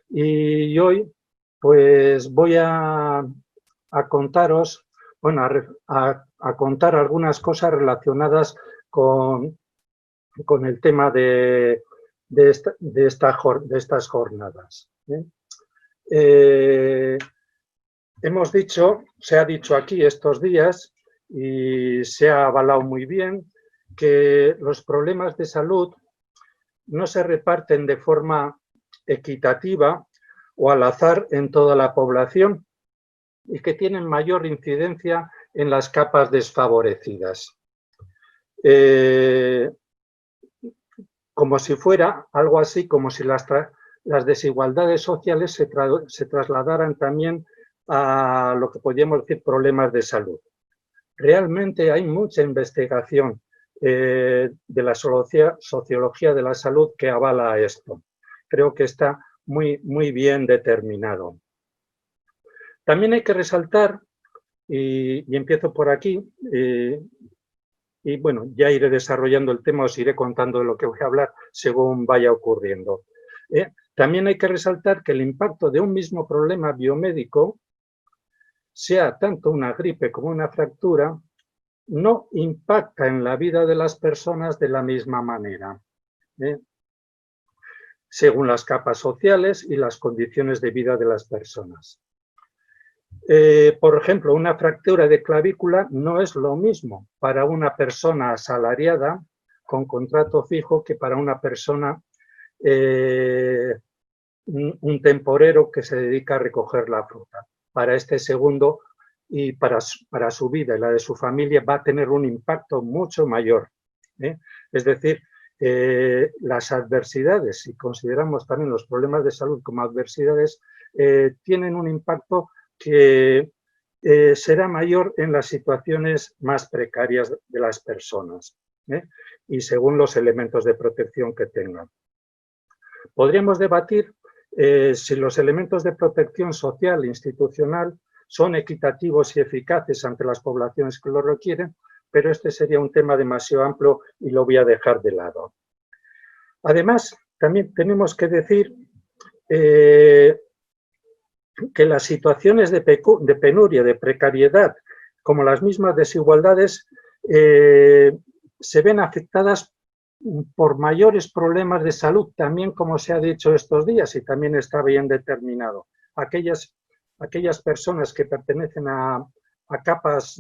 Y hoy pues voy a contaros, bueno, a contar algunas cosas relacionadas con el tema de estas jornadas. Se ha dicho aquí estos días y se ha avalado muy bien que los problemas de salud no se reparten de forma equitativa o al azar en toda la población y que tienen mayor incidencia en las capas desfavorecidas. Como si fuera algo así, como si las desigualdades sociales se trasladaran también a lo que podríamos decir problemas de salud. Realmente hay mucha investigación de la sociología de la salud que avala esto. Creo que está muy bien determinado. También hay que resaltar, y empiezo por aquí, y bueno, ya iré desarrollando el tema, os iré contando de lo que voy a hablar según vaya ocurriendo. También hay que resaltar que el impacto de un mismo problema biomédico, sea tanto una gripe como una fractura, no impacta en la vida de las personas de la misma manera, según las capas sociales y las condiciones de vida de las personas. Por ejemplo, una fractura de clavícula no es lo mismo para una persona asalariada con contrato fijo que para una persona, un temporero que se dedica a recoger la fruta. Para este segundo y para su vida y la de su familia va a tener un impacto mucho mayor. Es decir, las adversidades, si consideramos también los problemas de salud como adversidades, tienen un impacto que será mayor en las situaciones más precarias de las personas y según los elementos de protección que tengan. Podríamos debatir si los elementos de protección social e institucional son equitativos y eficaces ante las poblaciones que lo requieren, pero este sería un tema demasiado amplio y lo voy a dejar de lado. Además, también tenemos que decir que las situaciones de penuria, de precariedad, como las mismas desigualdades, se ven afectadas por mayores problemas de salud, también como se ha dicho estos días y también está bien determinado. Aquellas personas que pertenecen a capas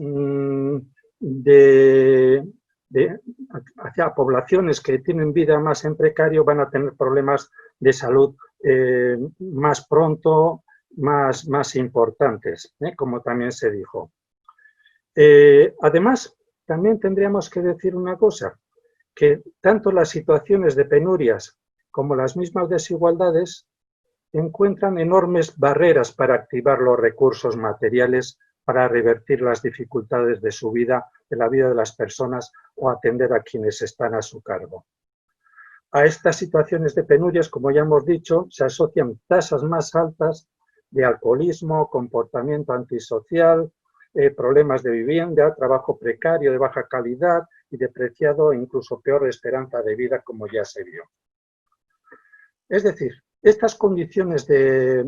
hacia poblaciones que tienen vida más en precario van a tener problemas de salud más pronto, más importantes, como también se dijo. Además, también tendríamos que decir una cosa, que tanto las situaciones de penurias como las mismas desigualdades encuentran enormes barreras para activar los recursos materiales para revertir las dificultades de su vida, de la vida de las personas o atender a quienes están a su cargo. A estas situaciones de penurias, como ya hemos dicho, se asocian tasas más altas de alcoholismo, comportamiento antisocial, problemas de vivienda, trabajo precario de baja calidad y depreciado e incluso peor esperanza de vida, como ya se vio. Es decir, estas condiciones de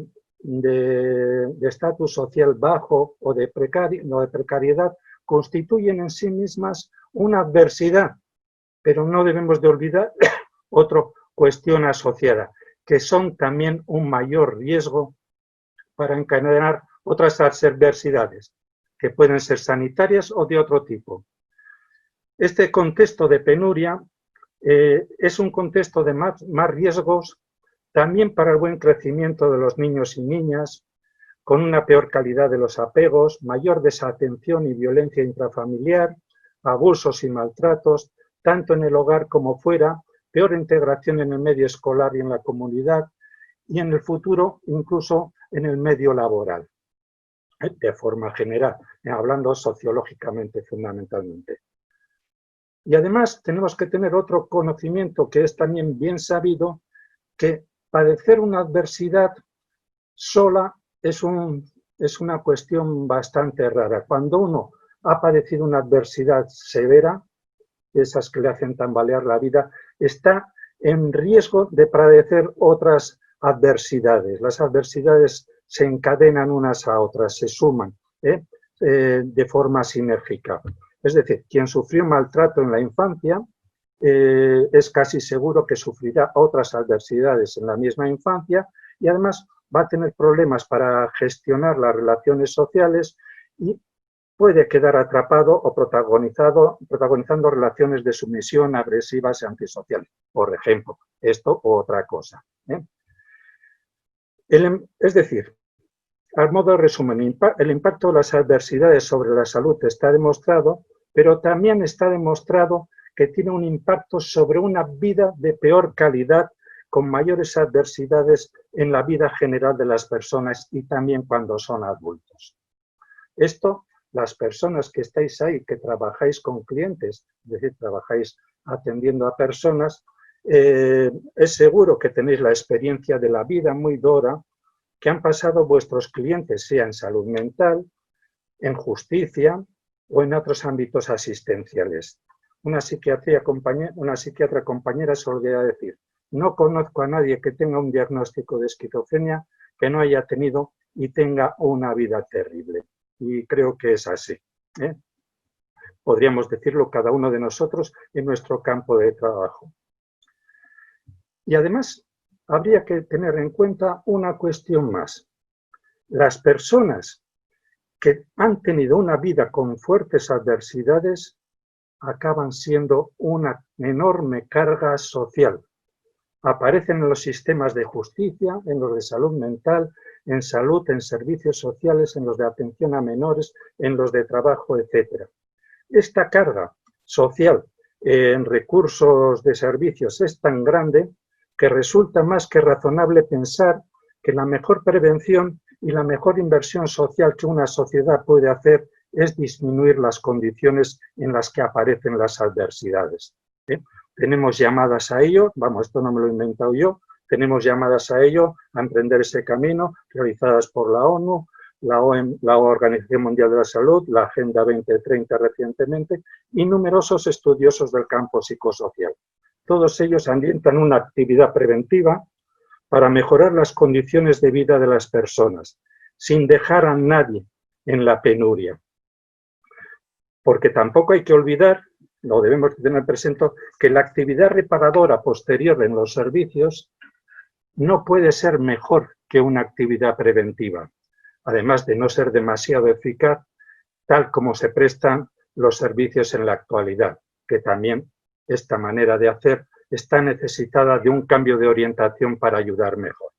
estatus social bajo o de precariedad constituyen en sí mismas una adversidad, pero no debemos de olvidar otra cuestión asociada, que son también un mayor riesgo para encadenar otras adversidades, que pueden ser sanitarias o de otro tipo. Este contexto de penuria es un contexto de más riesgos también para el buen crecimiento de los niños y niñas, con una peor calidad de los apegos, mayor desatención y violencia intrafamiliar, abusos y maltratos, tanto en el hogar como fuera, peor integración en el medio escolar y en la comunidad, y en el futuro incluso en el medio laboral, de forma general, hablando sociológicamente fundamentalmente. Y además tenemos que tener otro conocimiento que es también bien sabido, que padecer una adversidad sola es una cuestión bastante rara. Cuando uno ha padecido una adversidad severa, esas que le hacen tambalear la vida, está en riesgo de padecer otras adversidades. Las adversidades se encadenan unas a otras, se suman de forma sinérgica. Es decir, quien sufrió maltrato en la infancia es casi seguro que sufrirá otras adversidades en la misma infancia y además va a tener problemas para gestionar las relaciones sociales y puede quedar atrapado o protagonizando relaciones de sumisión, agresivas y antisociales, por ejemplo, esto u otra cosa. Es decir, al modo de resumen, el impacto de las adversidades sobre la salud está demostrado, pero también está demostrado que tiene un impacto sobre una vida de peor calidad, con mayores adversidades en la vida general de las personas y también cuando son adultos. Esto, las personas que estáis ahí, que trabajáis con clientes, es decir, trabajáis atendiendo a personas, es seguro que tenéis la experiencia de la vida muy dura que han pasado vuestros clientes, sea en salud mental, en justicia o en otros ámbitos asistenciales. Una psiquiatra compañera solía decir: no conozco a nadie que tenga un diagnóstico de esquizofrenia que no haya tenido y tenga una vida terrible. Y creo que es así. Podríamos decirlo cada uno de nosotros en nuestro campo de trabajo. Y además, habría que tener en cuenta una cuestión más. Las personas que han tenido una vida con fuertes adversidades acaban siendo una enorme carga social. Aparecen en los sistemas de justicia, en los de salud mental, en salud, en servicios sociales, en los de atención a menores, en los de trabajo, etc. Esta carga social en recursos de servicios es tan grande que resulta más que razonable pensar que la mejor prevención y la mejor inversión social que una sociedad puede hacer es disminuir las condiciones en las que aparecen las adversidades. Tenemos llamadas a ello, vamos, esto no me lo he inventado yo, tenemos llamadas a ello, a emprender ese camino, realizadas por la ONU, la Organización Mundial de la Salud, la Agenda 2030 recientemente, y numerosos estudiosos del campo psicosocial. Todos ellos ambientan una actividad preventiva para mejorar las condiciones de vida de las personas, sin dejar a nadie en la penuria. Porque tampoco hay que olvidar, lo debemos tener presente, que la actividad reparadora posterior en los servicios no puede ser mejor que una actividad preventiva, además de no ser demasiado eficaz, tal como se prestan los servicios en la actualidad, que también esta manera de hacer está necesitada de un cambio de orientación para ayudar mejor.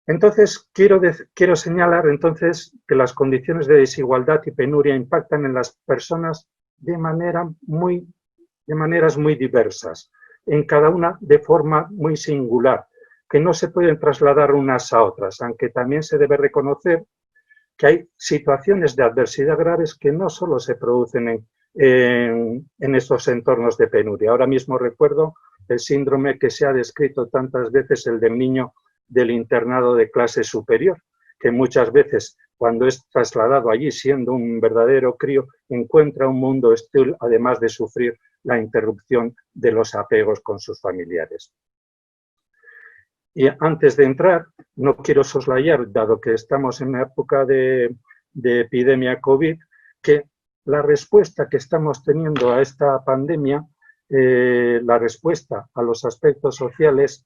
Entonces, quiero señalar entonces que las condiciones de desigualdad y penuria impactan en las personas de maneras muy diversas, en cada una de forma muy singular, que no se pueden trasladar unas a otras, aunque también se debe reconocer que hay situaciones de adversidad graves que no solo se producen en estos entornos de penuria. Ahora mismo recuerdo el síndrome que se ha descrito tantas veces, el del niño del internado de clase superior, que muchas veces cuando es trasladado allí siendo un verdadero crío, encuentra un mundo hostil, además de sufrir la interrupción de los apegos con sus familiares. Y antes de entrar, no quiero soslayar, dado que estamos en una época de epidemia COVID, que la respuesta que estamos teniendo a esta pandemia, la respuesta a los aspectos sociales,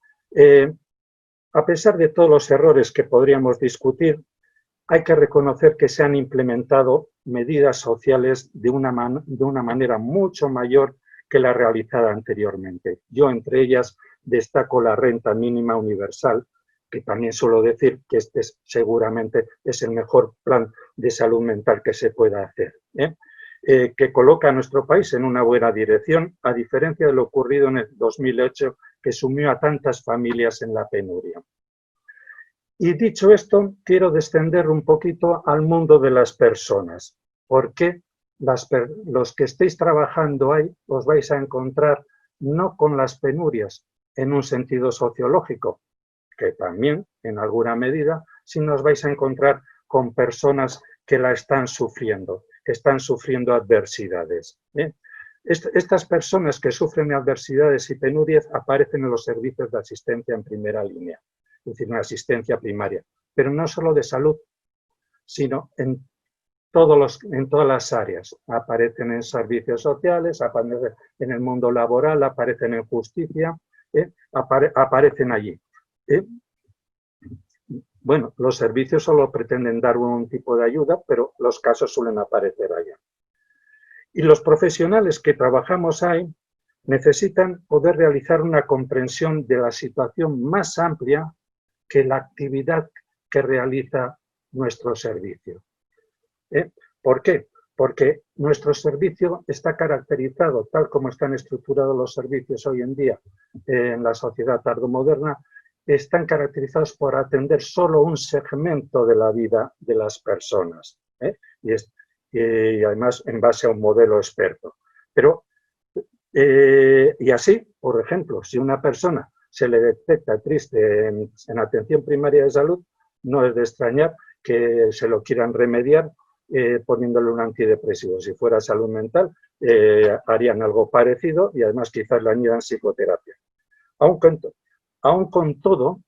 a pesar de todos los errores que podríamos discutir, hay que reconocer que se han implementado medidas sociales de una manera mucho mayor que la realizada anteriormente. Yo, entre ellas, destaco la renta mínima universal, que también suelo decir que este seguramente es el mejor plan de salud mental que se pueda hacer, que coloca a nuestro país en una buena dirección, a diferencia de lo ocurrido en el 2008, que sumió a tantas familias en la penuria. Y dicho esto, quiero descender un poquito al mundo de las personas, porque los que estéis trabajando ahí os vais a encontrar no con las penurias en un sentido sociológico, que también en alguna medida, sino os vais a encontrar con personas que la están sufriendo, que están sufriendo adversidades. Estas personas que sufren adversidades y penurias aparecen en los servicios de asistencia en primera línea, es decir, una asistencia primaria, pero no solo de salud, sino en todas las áreas. Aparecen en servicios sociales, aparecen en el mundo laboral, aparecen en justicia, aparecen allí. Bueno, los servicios solo pretenden dar un tipo de ayuda, pero los casos suelen aparecer allá. Y los profesionales que trabajamos ahí necesitan poder realizar una comprensión de la situación más amplia que la actividad que realiza nuestro servicio. ¿Por qué? Porque nuestro servicio está caracterizado, tal como están estructurados los servicios hoy en día en la sociedad tardomoderna, están caracterizados por atender solo un segmento de la vida de las personas. Y además en base a un modelo experto. Pero, y así, por ejemplo, si una persona se le detecta triste en atención primaria de salud, no es de extrañar que se lo quieran remediar poniéndole un antidepresivo. Si fuera salud mental, harían algo parecido y además quizás le añadan psicoterapia. Aun con todo,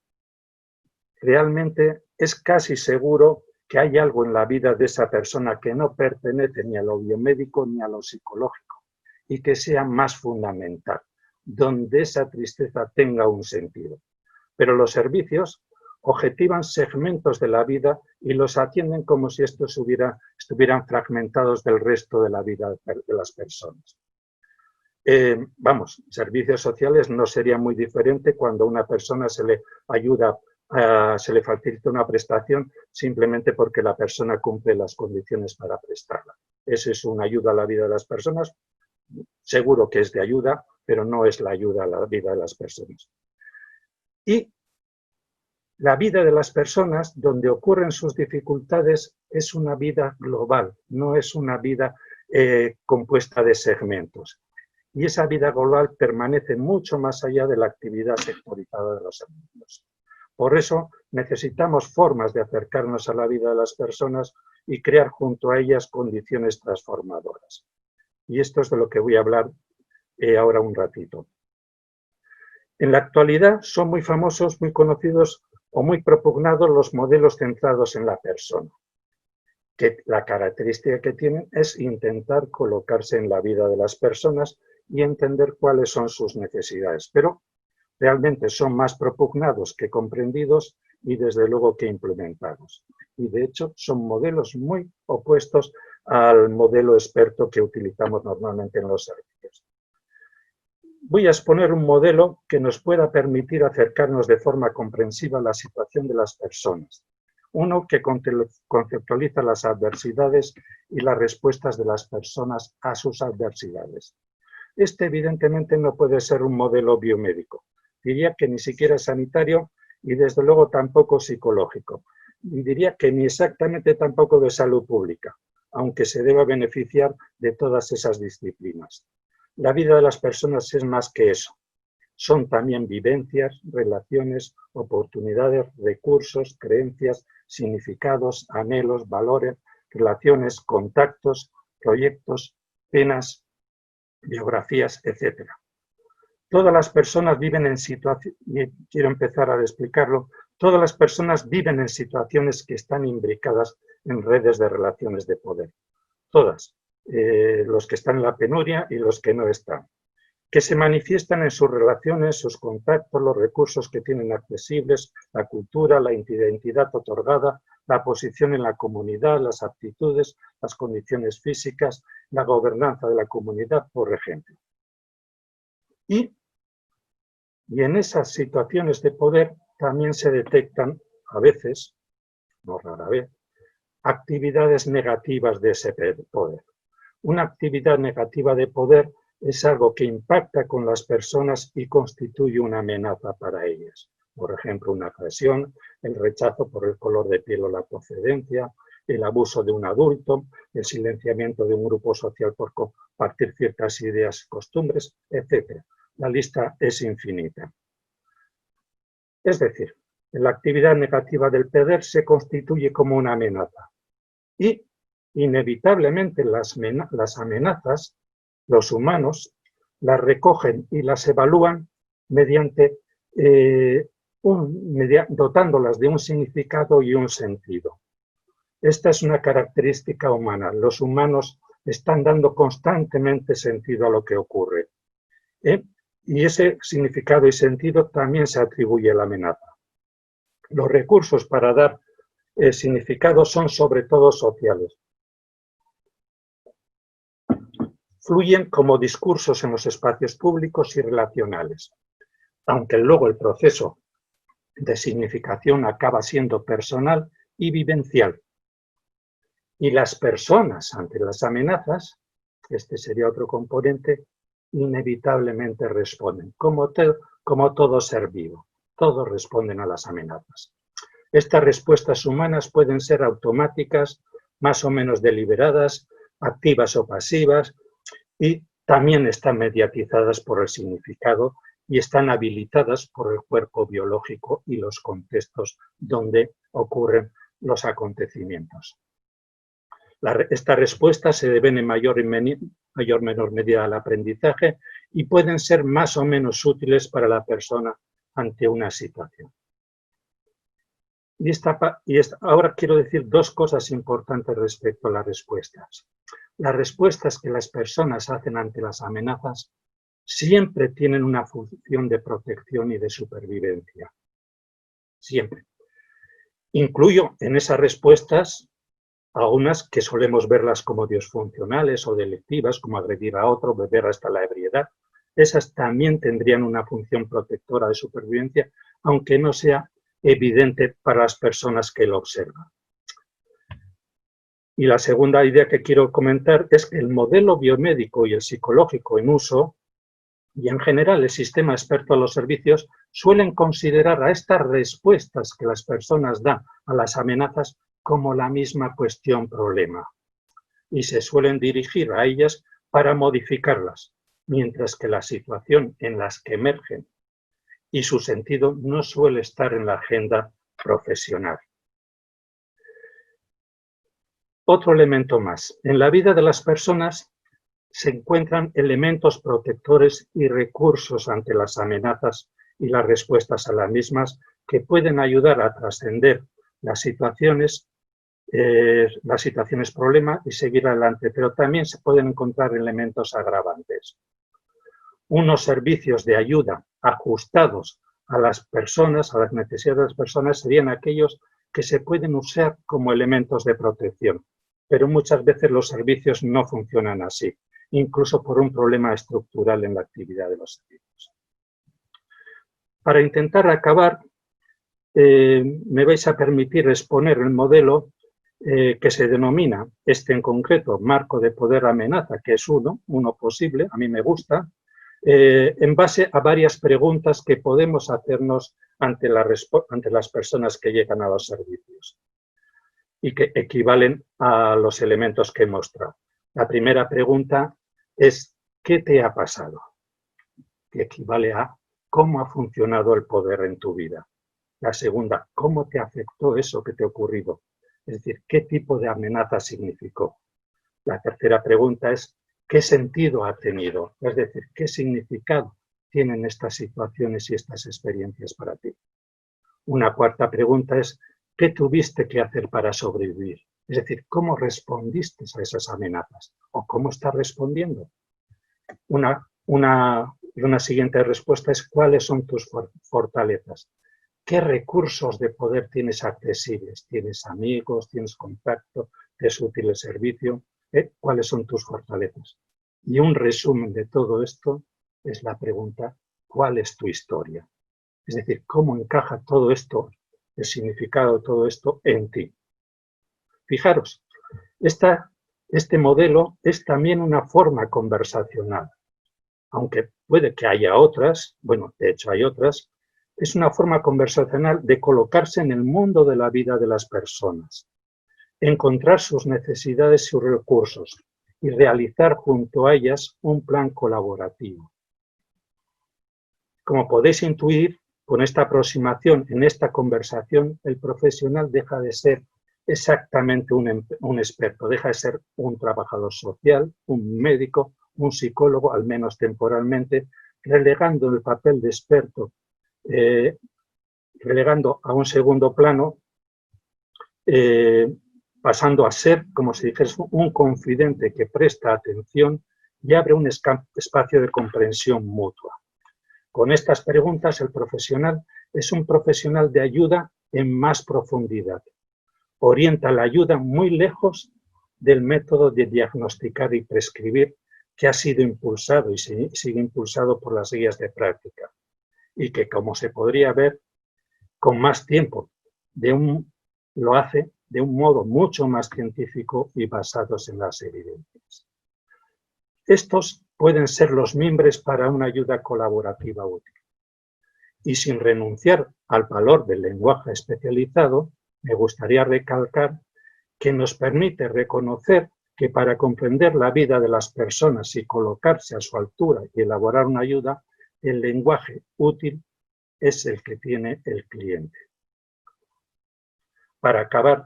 realmente es casi seguro que hay algo en la vida de esa persona que no pertenece ni a lo biomédico ni a lo psicológico y que sea más fundamental, donde esa tristeza tenga un sentido. Pero los servicios objetivan segmentos de la vida y los atienden como si estos estuvieran fragmentados del resto de la vida de las personas. Servicios sociales no sería muy diferente cuando a una persona se le ayuda, se le facilita una prestación simplemente porque la persona cumple las condiciones para prestarla. Eso es una ayuda a la vida de las personas, seguro que es de ayuda, pero no es la ayuda a la vida de las personas. Y la vida de las personas, donde ocurren sus dificultades, es una vida global, no es una vida compuesta de segmentos. Y esa vida global permanece mucho más allá de la actividad sectorizada de los servicios. Por eso necesitamos formas de acercarnos a la vida de las personas y crear junto a ellas condiciones transformadoras. Y esto es de lo que voy a hablar ahora un ratito. En la actualidad son muy famosos, muy conocidos o muy propugnados los modelos centrados en la persona, que la característica que tienen es intentar colocarse en la vida de las personas y entender cuáles son sus necesidades, pero realmente son más propugnados que comprendidos y desde luego que implementados. Y de hecho son modelos muy opuestos al modelo experto que utilizamos normalmente en los servicios. Voy a exponer un modelo que nos pueda permitir acercarnos de forma comprensiva a la situación de las personas. Uno que conceptualiza las adversidades y las respuestas de las personas a sus adversidades. Este evidentemente no puede ser un modelo biomédico. Diría que ni siquiera sanitario y desde luego tampoco psicológico. Y diría que ni exactamente tampoco de salud pública, aunque se deba beneficiar de todas esas disciplinas. La vida de las personas es más que eso. Son también vivencias, relaciones, oportunidades, recursos, creencias, significados, anhelos, valores, relaciones, contactos, proyectos, penas, biografías, etc. Todas las personas viven en situaciones, y quiero empezar a explicarlo, todas las personas viven en situaciones que están imbricadas en redes de relaciones de poder. Todas. Los que están en la penuria y los que no están, que se manifiestan en sus relaciones, sus contactos, los recursos que tienen accesibles, la cultura, la identidad otorgada, la posición en la comunidad, las aptitudes, las condiciones físicas, la gobernanza de la comunidad, por ejemplo. Y en esas situaciones de poder también se detectan, a veces, no rara vez, actividades negativas de ese poder. Una actividad negativa de poder es algo que impacta con las personas y constituye una amenaza para ellas. Por ejemplo, una agresión, el rechazo por el color de piel o la procedencia, el abuso de un adulto, el silenciamiento de un grupo social por compartir ciertas ideas y costumbres, etc. La lista es infinita. Es decir, la actividad negativa del poder se constituye como una amenaza y inevitablemente las amenazas Los humanos las recogen y las evalúan mediante dotándolas de un significado y un sentido. Esta es una característica humana. Los humanos están dando constantemente sentido a lo que ocurre. Y ese significado y sentido también se atribuye a la amenaza. Los recursos para dar significado son sobre todo sociales. Fluyen como discursos en los espacios públicos y relacionales, aunque luego el proceso de significación acaba siendo personal y vivencial. Y las personas ante las amenazas, este sería otro componente, inevitablemente responden, como todo ser vivo. Todos responden a las amenazas. Estas respuestas humanas pueden ser automáticas, más o menos deliberadas, activas o pasivas, y también están mediatizadas por el significado y están habilitadas por el cuerpo biológico y los contextos donde ocurren los acontecimientos. Estas respuestas se deben en mayor o menor medida al aprendizaje y pueden ser más o menos útiles para la persona ante una situación. Ahora quiero decir dos cosas importantes respecto a las respuestas. Las respuestas que las personas hacen ante las amenazas siempre tienen una función de protección y de supervivencia. Siempre. Incluyo en esas respuestas algunas que solemos verlas como disfuncionales o delictivas, como agredir a otro, beber hasta la ebriedad. Esas también tendrían una función protectora de supervivencia, aunque no sea evidente para las personas que lo observan. Y la segunda idea que quiero comentar es que el modelo biomédico y el psicológico en uso, y en general el sistema experto de los servicios, suelen considerar a estas respuestas que las personas dan a las amenazas como la misma cuestión-problema. Y se suelen dirigir a ellas para modificarlas, mientras que la situación en las que emergen y su sentido no suele estar en la agenda profesional. Otro elemento más. En la vida de las personas se encuentran elementos protectores y recursos ante las amenazas y las respuestas a las mismas que pueden ayudar a trascender las situaciones problema y seguir adelante, pero también se pueden encontrar elementos agravantes. Unos servicios de ayuda ajustados a las personas, a las necesidades de las personas, serían aquellos que se pueden usar como elementos de protección, pero muchas veces los servicios no funcionan así, incluso por un problema estructural en la actividad de los servicios. Para intentar acabar, me vais a permitir exponer el modelo que se denomina, en concreto, marco de poder-amenaza, que es uno posible, a mí me gusta, en base a varias preguntas que podemos hacernos ante las personas que llegan a los servicios y que equivalen a los elementos que he mostrado. La primera pregunta es, ¿qué te ha pasado? Que equivale a cómo ha funcionado el poder en tu vida. La segunda, ¿cómo te afectó eso que te ha ocurrido? Es decir, ¿qué tipo de amenaza significó? La tercera pregunta es, ¿qué sentido ha tenido? Es decir, ¿qué significado tienen estas situaciones y estas experiencias para ti? Una cuarta pregunta es, ¿qué tuviste que hacer para sobrevivir? Es decir, ¿cómo respondiste a esas amenazas? ¿O cómo estás respondiendo? Una siguiente respuesta es, ¿cuáles son tus fortalezas? ¿Qué recursos de poder tienes accesibles? ¿Tienes amigos? ¿Tienes contacto? ¿Te es útil el servicio? ¿Cuáles son tus fortalezas? Y un resumen de todo esto es la pregunta, ¿cuál es tu historia? Es decir, ¿cómo encaja todo esto, el significado de todo esto en ti? Fijaros, este modelo es también una forma conversacional, aunque puede que haya otras, bueno, de hecho hay otras, es una forma conversacional de colocarse en el mundo de la vida de las personas, encontrar sus necesidades y sus recursos y realizar junto a ellas un plan colaborativo. Como podéis intuir, con esta aproximación, en esta conversación, el profesional deja de ser exactamente un experto, deja de ser un trabajador social, un médico, un psicólogo, al menos temporalmente, relegando el papel de experto, relegando a un segundo plano, pasando a ser, como si dijese, un confidente que presta atención y abre un espacio de comprensión mutua. Con estas preguntas, el profesional es un profesional de ayuda en más profundidad. Orienta la ayuda muy lejos del método de diagnosticar y prescribir que ha sido impulsado y sigue impulsado por las guías de práctica y que, como se podría ver, con más tiempo, lo hace de un modo mucho más científico y basados en las evidencias. Estos pueden ser los mimbres para una ayuda colaborativa útil. Y sin renunciar al valor del lenguaje especializado, me gustaría recalcar que nos permite reconocer que para comprender la vida de las personas y colocarse a su altura y elaborar una ayuda, el lenguaje útil es el que tiene el cliente. Para acabar,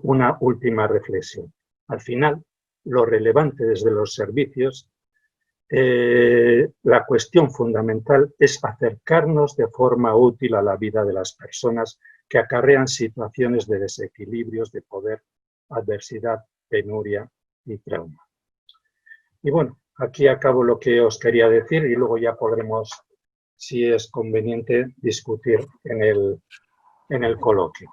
una última reflexión. Al final, lo relevante desde los servicios, la cuestión fundamental es acercarnos de forma útil a la vida de las personas que acarrean situaciones de desequilibrios de poder, adversidad, penuria y trauma. Y bueno, aquí acabo lo que os quería decir y luego ya podremos, si es conveniente, discutir en el coloquio.